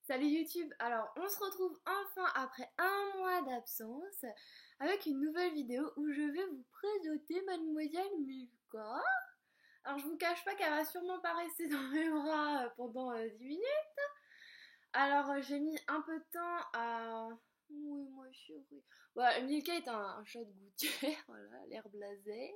Salut YouTube, alors on se retrouve enfin après un mois d'absence avec une nouvelle vidéo où je vais vous présenter Mademoiselle Milka. Alors je vous cache pas qu'elle va sûrement pas rester dans mes bras pendant 10 minutes. Alors j'ai mis un peu de temps à... Oui, moi chérie. Ouais, Milka est un chat de gouttière, voilà, l'air blasé.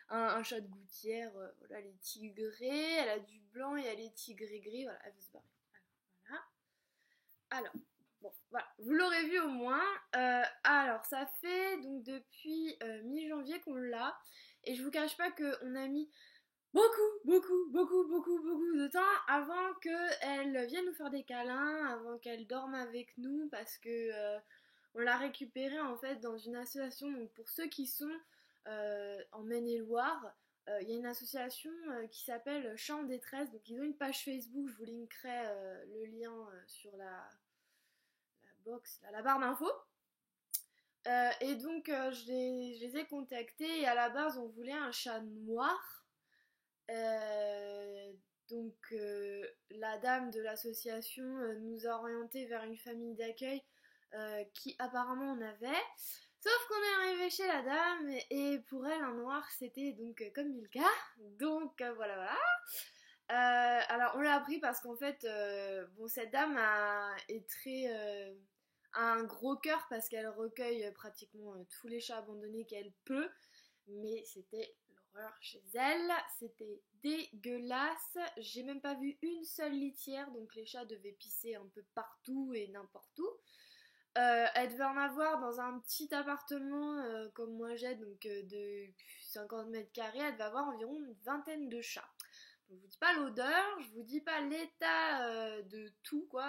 Un chat de gouttière, voilà, elle est tigrée, elle a du blanc et elle est tigrée gris, voilà, elle veut se barrer. Voilà. Alors, bon, voilà, vous l'aurez vu au moins. Alors, ça fait donc depuis mi-janvier qu'on l'a. Et je vous cache pas qu'on a mis beaucoup de temps avant qu'elle vienne nous faire des câlins, avant qu'elle dorme avec nous, parce que on l'a récupérée en fait dans une association. Donc, pour ceux qui sont en Maine-et-Loire, il y a une association qui s'appelle Chats en détresse. Donc, ils ont une page Facebook, je vous linkerai le lien sur la box, la barre d'infos. Et donc je les ai contactés et à la base on voulait un chat noir. Euh, la dame de l'association nous a orientés vers une famille d'accueil qui apparemment en avait. Sauf qu'on est arrivé chez la dame et pour elle un noir c'était donc comme Milka. Donc voilà. Alors on l'a appris parce qu'en fait, bon, cette dame est très a un gros cœur parce qu'elle recueille pratiquement tous les chats abandonnés qu'elle peut, mais c'était l'horreur chez elle, c'était dégueulasse. J'ai même pas vu une seule litière, donc les chats devaient pisser un peu partout et n'importe où. Elle devait en avoir dans un petit appartement comme moi j'ai, donc de 50 mètres carrés, elle devait avoir environ une vingtaine de chats. Donc, je vous dis pas l'odeur, je vous dis pas l'état de tout quoi,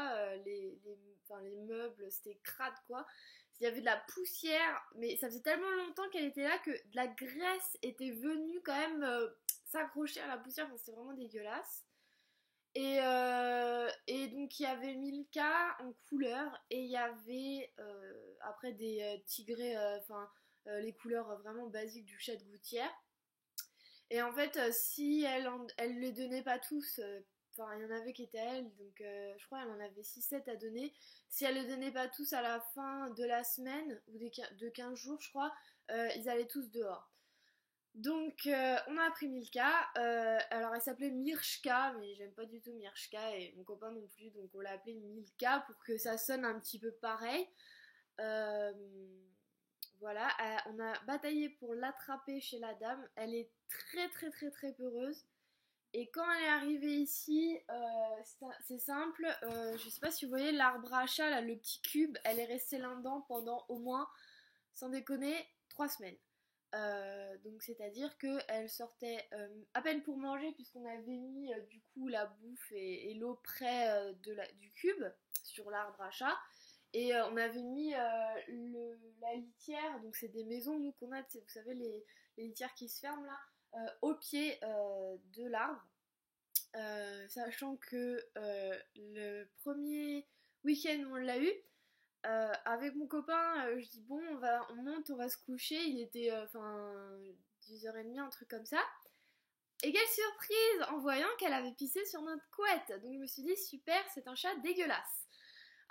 enfin, les meubles c'était crade quoi. Il y avait de la poussière, mais ça faisait tellement longtemps qu'elle était là que de la graisse était venue quand même s'accrocher à la poussière, enfin, c'était vraiment dégueulasse. Et donc il y avait Milka en couleur et il y avait après des tigrés, enfin les couleurs vraiment basiques du chat de gouttière. Et en fait, si elle les donnait pas tous, enfin il y en avait qui étaient à elle, donc je crois qu'elle en avait 6 7 à donner. Si elle les donnait pas tous à la fin de la semaine, ou de 15 jours je crois, ils allaient tous dehors. Donc on a appris Milka, alors elle s'appelait Mirchka, mais j'aime pas du tout Mirchka et mon copain non plus, donc on l'a appelée Milka pour que ça sonne un petit peu pareil. Euh, voilà, on a bataillé pour l'attraper chez la dame, elle est très peureuse. Et quand elle est arrivée ici, c'est simple, je sais pas si vous voyez l'arbre à chat, là, le petit cube, elle est restée là-dedans pendant au moins, sans déconner, 3 semaines. Donc c'est-à-dire qu'elle sortait à peine pour manger puisqu'on avait mis du coup la bouffe et l'eau près du cube sur l'arbre à chat. Et on avait mis la litière, donc c'est des maisons nous qu'on a, vous savez les litières qui se ferment là, au pied de l'arbre. Sachant que le premier week-end où on l'a eu, avec mon copain, je dis bon, on monte, on va se coucher. Il était 10h30, un truc comme ça. Et quelle surprise en voyant qu'elle avait pissé sur notre couette. Donc je me suis dit super, c'est un chat dégueulasse.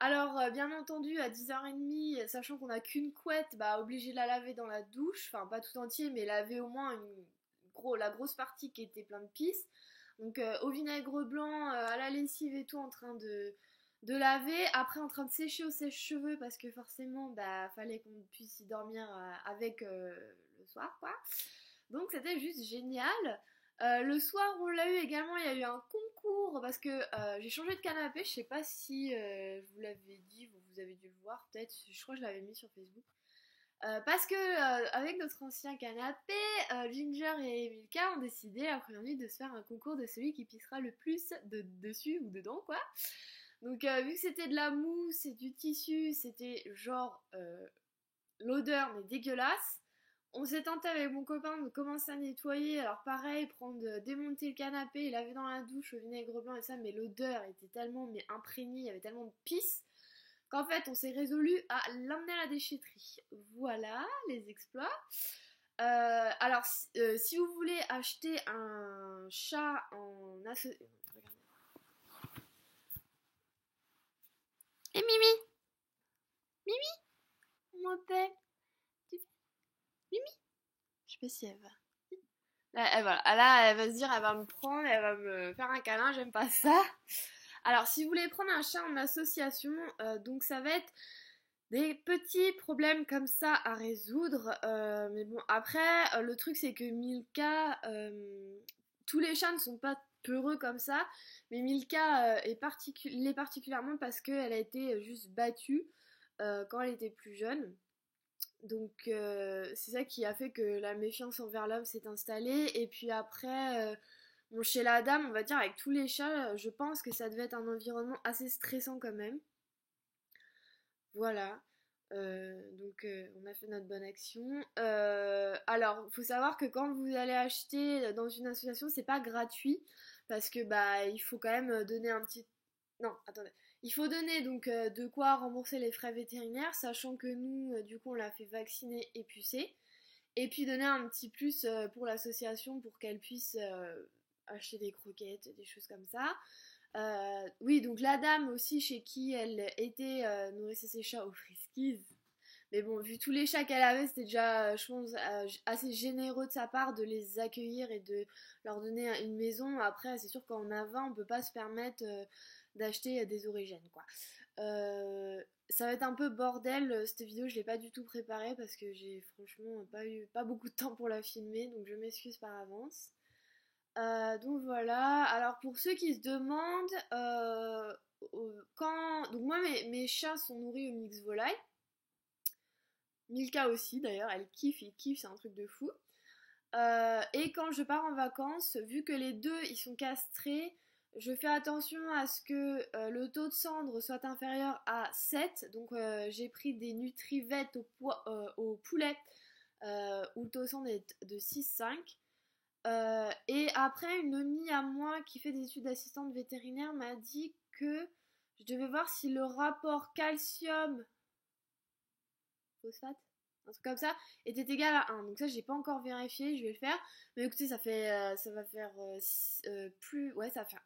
Alors bien entendu à 10h30, sachant qu'on n'a qu'une couette, bah obligé de la laver dans la douche, enfin pas tout entier, mais laver au moins la grosse partie qui était pleine de pisse. Donc au vinaigre blanc, à la lessive et tout en train de laver, après en train de sécher au sèche-cheveux parce que forcément bah fallait qu'on puisse y dormir avec le soir quoi. Donc c'était juste génial. Le soir on l'a eu également, il y a eu un concours parce que j'ai changé de canapé, je sais pas si je vous l'avais dit, vous avez dû le voir peut-être, je crois que je l'avais mis sur Facebook. Parce que avec notre ancien canapé, Ginger et Milka ont décidé la première nuit de se faire un concours de celui qui pissera le plus dessus ou dedans quoi. Donc vu que c'était de la mousse et du tissu, c'était genre l'odeur mais dégueulasse. On s'est tenté avec mon copain de commencer à nettoyer, alors pareil, démonter le canapé, laver dans la douche au vinaigre blanc et ça, mais l'odeur était tellement imprégnée, il y avait tellement de pisse qu'en fait on s'est résolu à l'emmener à la déchetterie. Voilà les exploits. Alors si vous voulez acheter un chat en association, comment on t'appelle? Tu fais Mimi? Je sais pas si elle va. Là, voilà. Là, elle va se dire, elle va me prendre, elle va me faire un câlin, j'aime pas ça. Alors, si vous voulez prendre un chat en association, donc ça va être des petits problèmes comme ça à résoudre. Mais bon, après, le truc c'est que Milka, tous les chats ne sont pas peureux comme ça, mais Milka l'est particulièrement parce qu'elle a été juste battue quand elle était plus jeune. Donc c'est ça qui a fait que la méfiance envers l'homme s'est installée. Et puis après, bon, chez la dame, on va dire avec tous les chats, je pense que ça devait être un environnement assez stressant quand même. Voilà. On a fait notre bonne action. Alors, il faut savoir que quand vous allez acheter dans une association, c'est pas gratuit parce que bah il faut quand même donner un petit. Non, attendez. Il faut donner donc de quoi rembourser les frais vétérinaires, sachant que nous, du coup, on l'a fait vacciner et pucer. Et puis donner un petit plus pour l'association pour qu'elle puisse acheter des croquettes, des choses comme ça. Oui, donc la dame aussi chez qui elle était nourrissait ses chats aux Friskies. Mais bon, vu tous les chats qu'elle avait, c'était déjà, je pense, assez généreux de sa part de les accueillir et de leur donner une maison. Après, c'est sûr qu'en avant, on peut pas se permettre d'acheter des origines, quoi. Ça va être un peu bordel, cette vidéo, je l'ai pas du tout préparée parce que j'ai franchement pas beaucoup de temps pour la filmer, donc je m'excuse par avance. Donc voilà, alors pour ceux qui se demandent, donc moi mes chats sont nourris au mix volaille, Milka aussi d'ailleurs, elle kiffe, il kiffe, c'est un truc de fou. Et quand je pars en vacances, vu que les deux ils sont castrés, je fais attention à ce que le taux de cendre soit inférieur à 7, donc j'ai pris des Nutrivet au poulet où le taux de cendre est de 6,5. Et après, une amie à moi qui fait des études d'assistante vétérinaire m'a dit que je devais voir si le rapport calcium-phosphate, un truc comme ça, était égal à 1. Donc ça, j'ai pas encore vérifié, je vais le faire. Mais écoutez, ça va faire ça va faire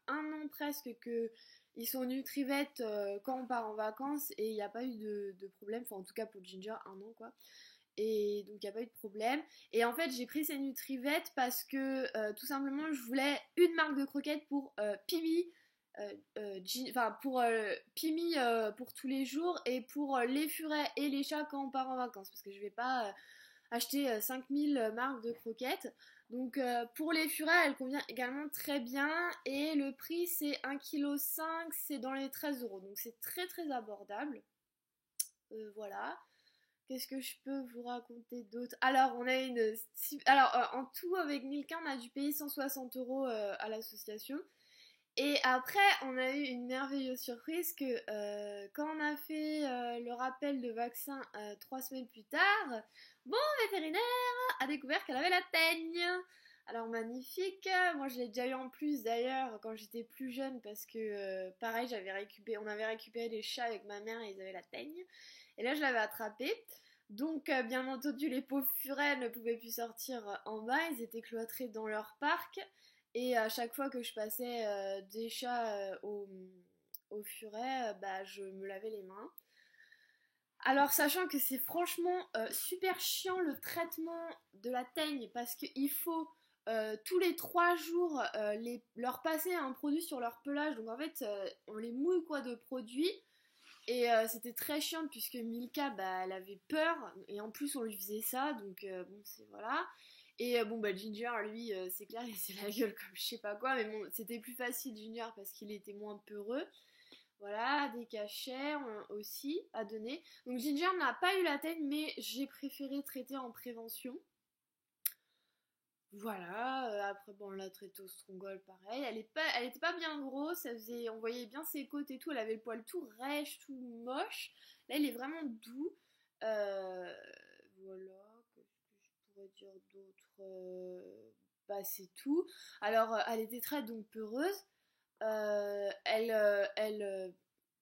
un an presque que ils sont Nutrivet quand on part en vacances et il n'y a pas eu de problème. Enfin, en tout cas pour Ginger, un an quoi. Et donc il n'y a pas eu de problème. Et en fait j'ai pris ces Nutrivet parce que tout simplement je voulais une marque de croquettes pour Pimi, pour Pimi pour tous les jours et pour les furets et les chats quand on part en vacances. Parce que je vais pas acheter 5000 marques de croquettes. Donc pour les furets elle convient également très bien. Et le prix c'est 1,5 kg, c'est dans les 13 €. Donc c'est très très abordable. Voilà. Qu'est-ce que je peux vous raconter d'autre? Alors, on a une. Alors, en tout, avec Milka, on a dû payer 160 € à l'association. Et après, on a eu une merveilleuse surprise que quand on a fait le rappel de vaccin 3 semaines plus tard, bon vétérinaire a découvert qu'elle avait la teigne. Alors magnifique, moi je l'ai déjà eu en plus d'ailleurs quand j'étais plus jeune parce que pareil on avait récupéré des chats avec ma mère et ils avaient la teigne. Et là je l'avais attrapé. Donc bien entendu les pauvres furets ne pouvaient plus sortir en bas, ils étaient cloîtrés dans leur parc. Et à chaque fois que je passais des chats au furet, bah, je me lavais les mains. Alors sachant que c'est franchement super chiant le traitement de la teigne parce qu'il faut tous les 3 jours leur passer un produit sur leur pelage. Donc en fait on les mouille quoi de produits. Et c'était très chiant puisque Milka bah, elle avait peur et en plus on lui faisait ça donc bon c'est voilà. Et bon bah Ginger lui c'est clair il s'est la gueule comme je sais pas quoi mais bon c'était plus facile Ginger parce qu'il était moins peureux. Voilà, des cachets aussi à donner. Donc Ginger n'a pas eu la tête mais j'ai préféré traiter en prévention. Voilà, après bon on l'a traité au strongol pareil, elle était pas bien grosse, on voyait bien ses côtes et tout, elle avait le poil tout rêche, tout moche. Là il est vraiment doux. Voilà, qu'est-ce que je pourrais dire d'autre? Bah c'est tout. Alors elle était très donc peureuse. Elle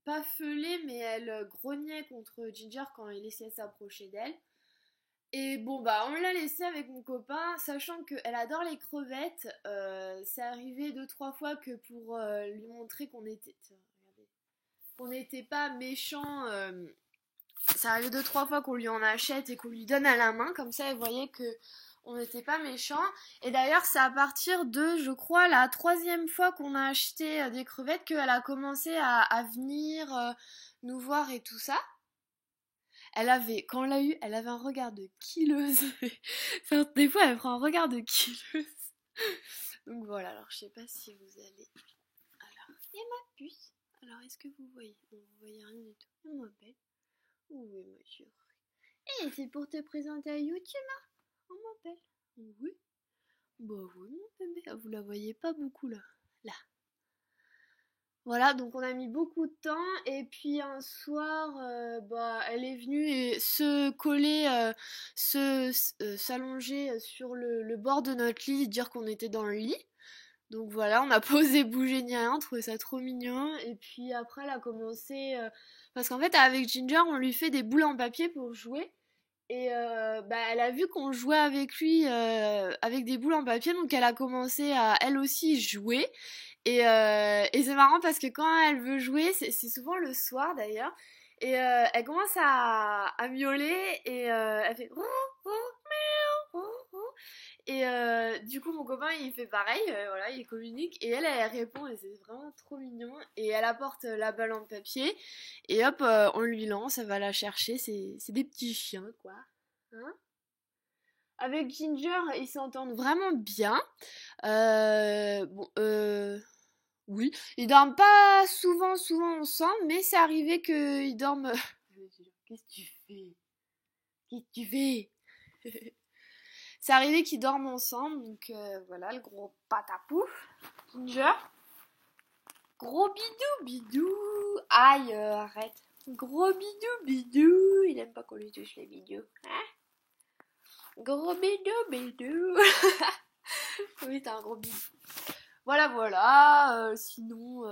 pas feulait mais elle grognait contre Ginger quand il essayait de s'approcher d'elle. Et bon bah on l'a laissée avec mon copain, sachant qu'elle adore les crevettes. C'est arrivé 2-3 fois que pour lui montrer qu'on était, tiens, regardez, qu'on n'était pas méchants ça arrive 2-3 fois qu'on lui en achète et qu'on lui donne à la main, comme ça elle voyait que on n'était pas méchants. Et d'ailleurs c'est à partir de, je crois, la 3e fois qu'on a acheté des crevettes qu'elle a commencé à venir nous voir et tout ça. Quand on l'a eu, elle avait un regard de killeuse. Enfin, des fois elle prend un regard de killeuse. Donc voilà, alors je sais pas si vous allez... Alors, il y a ma puce. Alors est-ce que vous voyez? Non, vous voyez rien du tout. Elle m'appelle. Oui, ma chérie. Et c'est pour te présenter à YouTube, hein? On m'appelle. Oui. Bah oui, mon bébé. Ah, vous la voyez pas beaucoup là. Là. Voilà, donc on a mis beaucoup de temps. Et puis un soir, elle est venue se coller, s'allonger sur le bord de notre lit, dire qu'on était dans le lit. Donc voilà, on n'a pas osé bouger ni rien, on trouvait ça trop mignon. Et puis après, elle a commencé... parce qu'en fait, avec Ginger, on lui fait des boules en papier pour jouer. Et elle a vu qu'on jouait avec lui avec des boules en papier, donc elle a commencé à elle aussi jouer. Et c'est marrant parce que quand elle veut jouer, c'est souvent le soir d'ailleurs, et elle commence à miauler et elle fait et du coup mon copain il fait pareil, voilà, il communique et elle répond et c'est vraiment trop mignon. Et elle apporte la balle en papier et hop, on lui lance, elle va la chercher, c'est des petits chiens quoi. Hein. Avec Ginger, ils s'entendent vraiment bien. Bon, oui, ils dorment pas souvent ensemble, mais c'est arrivé qu'ils dorment. Qu'est-ce que tu fais? Qu'est-ce que tu fais? C'est arrivé qu'ils dorment ensemble, donc voilà, le gros patapouf. Ginger. Gros bidou, bidou. Aïe, arrête. Gros bidou, bidou. Il aime pas qu'on lui touche les bidous. Hein? Gros bidou, bidou. Oui, t'as un gros bidou. Voilà, sinon,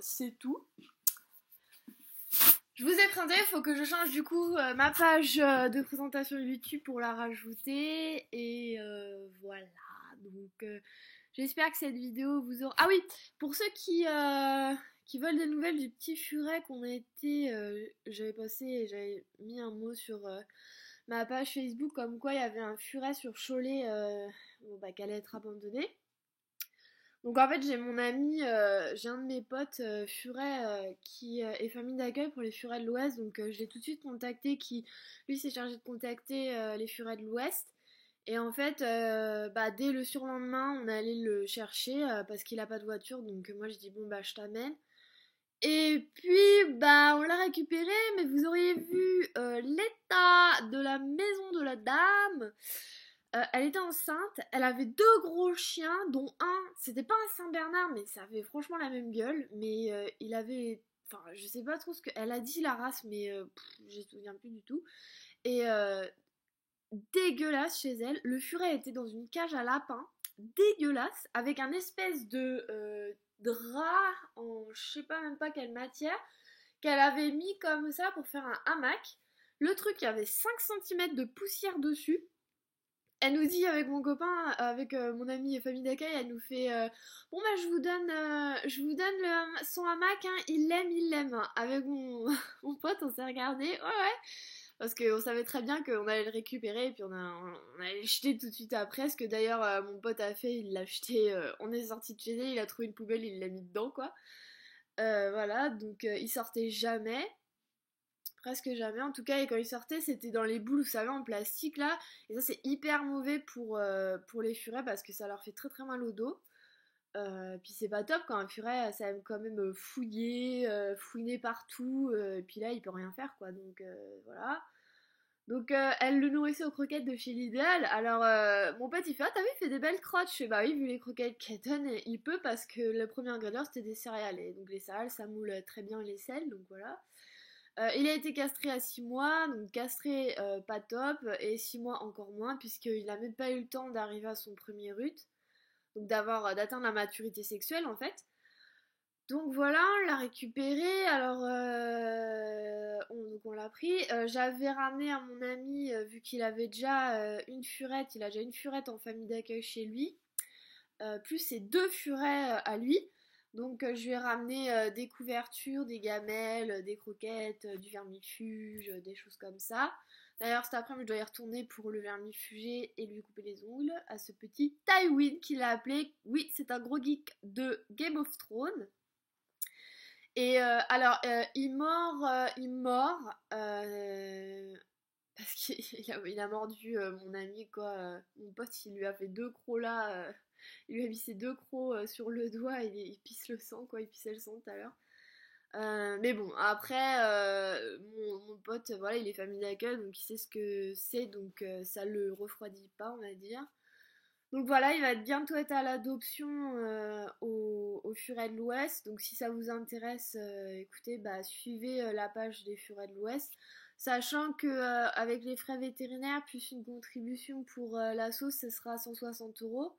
c'est tout. Je vous ai présenté, il faut que je change du coup ma page de présentation YouTube pour la rajouter. Et voilà, donc j'espère que cette vidéo vous aura... Ah oui, pour ceux qui veulent des nouvelles du petit furet qu'on a été... j'avais passé, j'avais mis un mot sur ma page Facebook comme quoi il y avait un furet sur Cholet qui allait être abandonné. Donc en fait j'ai mon ami, j'ai un de mes potes furet qui est famille d'accueil pour les furets de l'Ouest, donc je l'ai tout de suite contacté, qui lui s'est chargé de contacter les furets de l'Ouest. Et en fait dès le surlendemain on est allé le chercher parce qu'il a pas de voiture, donc moi je dis bon je t'amène. Et puis on l'a récupéré, mais vous auriez vu l'état de la maison de la dame. Elle était enceinte, elle avait 2 gros chiens, dont un, c'était pas un Saint-Bernard, mais ça avait franchement la même gueule, mais il avait, enfin, je sais pas trop ce qu'elle a dit la race, mais je me souviens plus du tout. Et dégueulasse chez elle, le furet était dans une cage à lapins, dégueulasse, avec un espèce de drap en je sais pas même pas quelle matière, qu'elle avait mis comme ça pour faire un hamac. Le truc, il y avait 5 centimètres de poussière dessus. Elle nous dit avec mon copain, avec mon ami et famille d'accueil, elle nous fait bon je vous donne son hamac, hein, il l'aime. Avec mon pote, on s'est regardé, ouais, parce qu'on savait très bien qu'on allait le récupérer et puis on allait le jeter tout de suite après. Ce que d'ailleurs mon pote a fait, il l'a jeté, on est sorti de chez elle, il a trouvé une poubelle, il l'a mis dedans quoi. Voilà, donc il sortait jamais. Presque jamais en tout cas, et quand il sortait c'était dans les boules, vous savez, en plastique là, et ça c'est hyper mauvais pour les furets parce que ça leur fait très très mal au dos. Puis c'est pas top quand un furet ça aime quand même fouiner partout, et puis là il peut rien faire quoi, donc voilà. Donc elle le nourrissait aux croquettes de chez Lidl. Alors mon pote il fait ah t'as vu il fait des belles crottes. Je fais bah oui vu les croquettes qu'elle donne il peut, parce que le premier ingrédient c'était des céréales, et donc les céréales ça moule très bien les sels, donc voilà. Il a été castré à 6 mois, donc castré pas top, et 6 mois encore moins, puisqu'il n'a même pas eu le temps d'arriver à son premier rut, donc d'atteindre la maturité sexuelle en fait. Donc voilà, on l'a récupéré, alors donc on l'a pris. J'avais ramené à mon ami, vu qu'il avait déjà une furette, il a déjà une furette en famille d'accueil chez lui, plus ses 2 furets à lui. Donc je lui ai ramené des couvertures, des gamelles, des croquettes, du vermifuge, des choses comme ça. D'ailleurs cet après-midi je dois y retourner pour le vermifuger et lui couper les ongles à ce petit Tywin qu'il a appelé. Oui, c'est un gros geek de Game of Thrones. Et il mord parce qu'il a mordu mon ami quoi. Mon pote il lui a fait 2 crocs là, il lui a mis ses 2 crocs sur le doigt et il pisse le sang quoi, il pissait le sang tout à l'heure. Mais bon, après, mon pote, voilà, il est famille d'accueil, donc il sait ce que c'est, donc ça le refroidit pas, on va dire. Donc voilà, il va bientôt être à l'adoption au Furet de l'Ouest. Donc si ça vous intéresse, écoutez, bah, suivez la page des Furets de l'Ouest. Sachant que avec les frais vétérinaires plus une contribution pour la sauce, ce sera 160 €.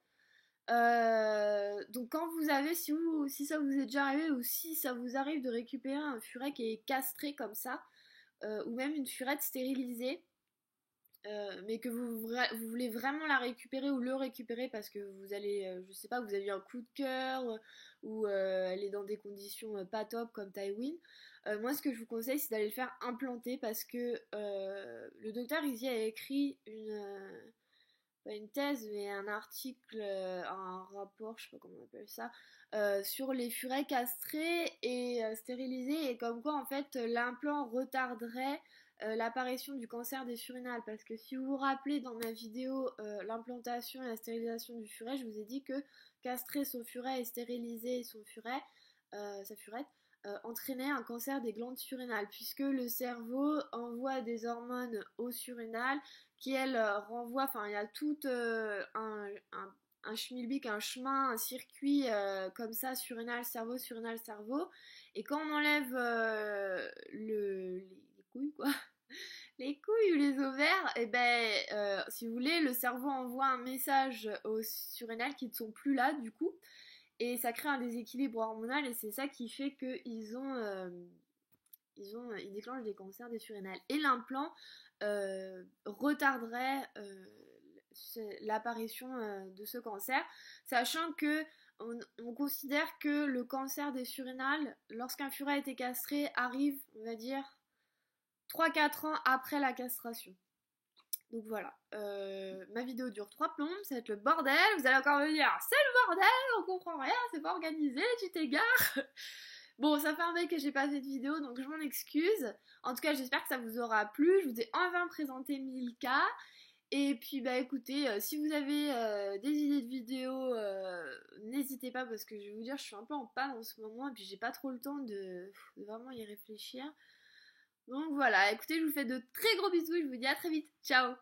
Donc quand vous avez, si ça vous est déjà arrivé ou si ça vous arrive de récupérer un furet qui est castré comme ça, ou même une furette stérilisée, mais que vous voulez vraiment la récupérer ou le récupérer parce que vous allez, je sais pas, vous avez eu un coup de cœur ou elle est dans des conditions pas top comme Tywin, moi ce que je vous conseille c'est d'aller le faire implanter parce que le docteur Izzy a écrit pas une thèse mais un article, un rapport, je sais pas comment on appelle ça, sur les furets castrés et stérilisés et comme quoi en fait l'implant retarderait l'apparition du cancer des surrénales parce que si vous vous rappelez dans ma vidéo l'implantation et la stérilisation du furet, je vous ai dit que castrer son furet et stériliser son furet, sa furette, entraînait un cancer des glandes surrénales puisque le cerveau envoie des hormones aux surrénales qui elles renvoient, enfin il y a tout un schmilblick, un chemin, un circuit comme ça, surrénal, cerveau, et quand on enlève les couilles quoi, les couilles ou les ovaires, et ben si vous voulez, le cerveau envoie un message aux surrénales qui ne sont plus là du coup, et ça crée un déséquilibre hormonal et c'est ça qui fait qu'ils déclenchent des cancers des surrénales. Et l'implant retarderait l'apparition de ce cancer, sachant que on considère que le cancer des surrénales, lorsqu'un furet a été castré, arrive, on va dire, 3-4 ans après la castration. Donc voilà, ma vidéo dure 3 plombes, ça va être le bordel, vous allez encore me dire c'est le bordel, on comprend rien, c'est pas organisé, tu t'égares. Bon, ça fait un bail que j'ai pas fait de vidéo, donc je m'en excuse. En tout cas, j'espère que ça vous aura plu, je vous ai enfin présenté Milka. Et puis bah écoutez, si vous avez des idées de vidéos, n'hésitez pas parce que je vais vous dire, je suis un peu en panne en ce moment et puis j'ai pas trop le temps de vraiment y réfléchir. Donc voilà, écoutez, je vous fais de très gros bisous et je vous dis à très vite. Ciao!